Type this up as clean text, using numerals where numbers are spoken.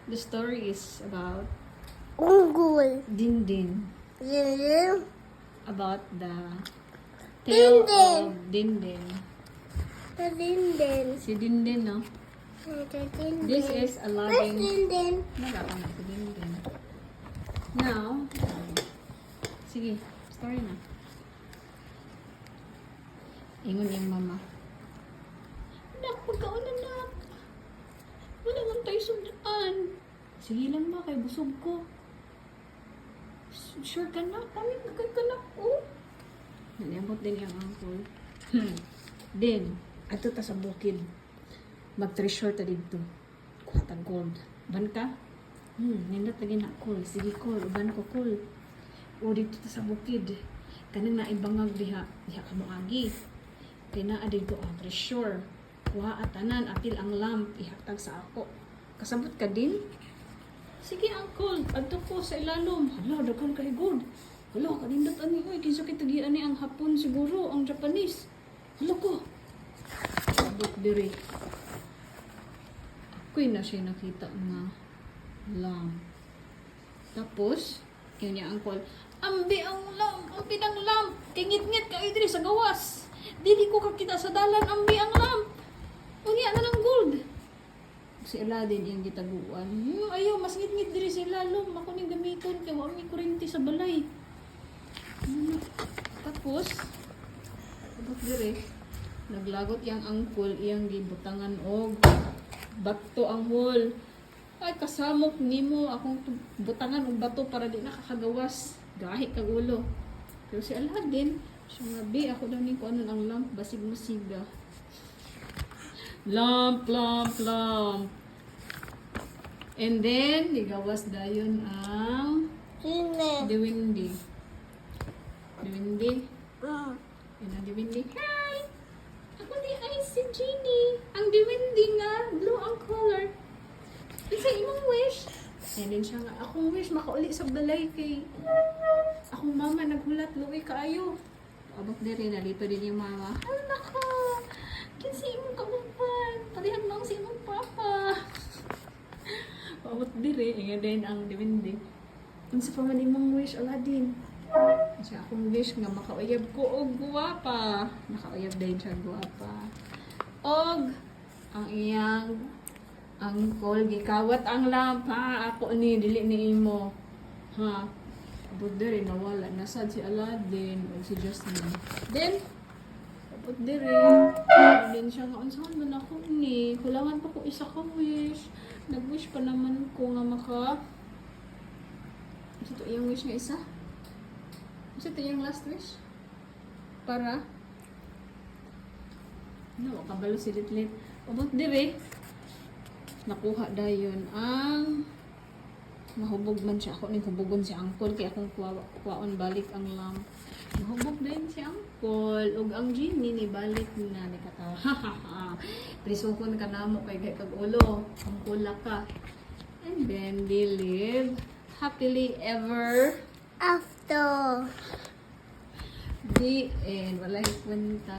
The story is about Unggul. Dindin. Dindin. About the tale Dindin. of Dindin. The dindin. Si Dindin, no? The dindin. This is a Where's loving... dindin? Nagaka na si Dindin. Now, sige, story na. Ingon yung mama. Anak, pagkaon anak. Wala lang tayo sundaan. Sige lang ba, kay busog ko. Sure ka na? Kami kay ka na. Oh. Naniambot din yung uncle. Din, ato ta sa bukid. Mag-treasure ta dito. Kuha ta gold. Ban ka? Nindot lagi na cool. Sige cool. Uban ko cool. O dito ta sa bukid. Kanang naibangag diha. Diha ka mo agi. Kaya na dito ang treasure. Kuha at tanan. Apil ang lamp. Ihatag sa ako. Kasabot ka din? Sige uncle. Adto ko sa ilalom. Hala, dagan kay gold. Hala, kanindot ani. Uy, kinsa kay tagian ni ang Hapon siguro. Ang Japanese. Hala ko. Sabot diri. Ako'y na siya nakita nga lamp. Tapos, yun niya uncle, ambi ang lamp, ambi ng lamp. Kingit-ngit ka diri sa gawas. Dili ko kakita sa dalan, ambi ang lamp. Unya na ng gold. Si Aladdin yung gitaguan. Ayaw, mas ngit-ngit diri sa ilalom. Ako ning gamiton, kaya wala may kurente sa balay. Tapos, abot diri, naglagot yung uncle, iyang gibutangan og bato ang hole. Ay, kasamok nimo akong butangan og bato para di nakakagawas. Gahi kag ulo. Pero si Aladdin, siya nga, "Bi, ako daw ni ko ano ang lamp, basig masiga." Lamp, lamp, lamp. And then, ligawas dayon ang Sine. Diwindi. Diwindi. Mm. Yun ang Diwindi. Hi! Ako ni ay si Genie. Ang Diwindi nga, blue ang color. Isa imong wish. And then siya nga, akong wish makauli sa balay kay akong mama naghulat, luwi kaayo. Abot diri, nalito din yung mama. Ay, nako! Kinsa imong kagupan. Parihag lang si imong papa. Abot diri, nga din ang Diwindi. Kung sa paman imong wish, Aladdin. Kasi akong wish nga makauyab ko og guwapa. Nakauyab din siya guwapa. Og ang iyang uncle gikawat ang lamp ha. Ako ni dili ni imo. Ha. Abot diri nawala nasad si Aladdin o si Jasmine. Then abot diri. Then siya nga unsaon man ako ni. Kulangan pa ko isa ka wish. Nag-wish pa naman ko nga maka. Ito yung wish nga isa. Ito yung last wish. Para no, kabalo si Litlit. Abot diri. Nakuha dayon ang mahubog man siya. Ako ning hubugon si Uncle kaya akong kuwaon balik ang lamp. Mahubog din si Uncle ug ang Genie ni balik na ni katawa. Prisukon ka namo kay kag ulo. Ang kula ka. And then they live happily ever After. the end. Wala kwenta.